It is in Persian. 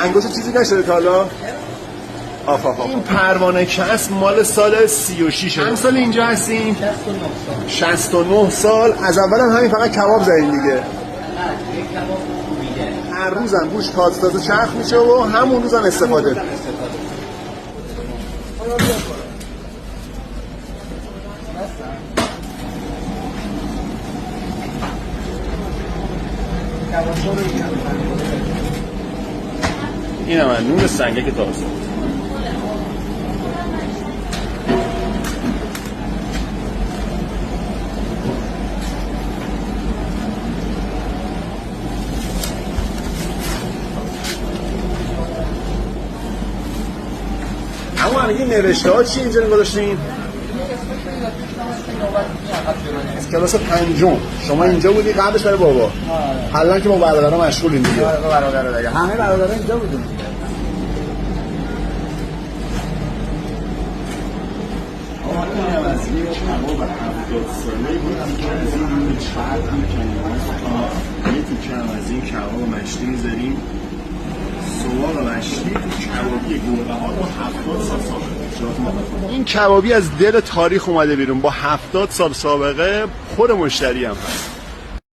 انگشت چیزی نشده تا حالا؟ این پروانه کسب مال سال 36. چند سال اینجا هستین؟ 69 سال. از اول هم همین فقط کباب زدین دیگه؟ هر روزم گوش تازه چرخ میشه و همون روزم استفاده. این هم نون سنگک تازه. اما همه نوشته ها چی اینجا نگذاشتین؟ از کلاس 5. شما اینجا بودی قبلش برای بابا؟ حالا که با برادرها مشغولین دیگه. با برادرها دیگه. همه برادرها اینجا بودیم. این از این کباب 70 ساله بود که از این نون چرب میکنیم. یه تیکه هم از این کباب مشتی میذاریم. سوال مشتی کبابی گربه ها با 70 سال سابقه. این کبابی از دل تاریخ اومده بیرون با 70 سال سابقه. خود مشتری هم هست.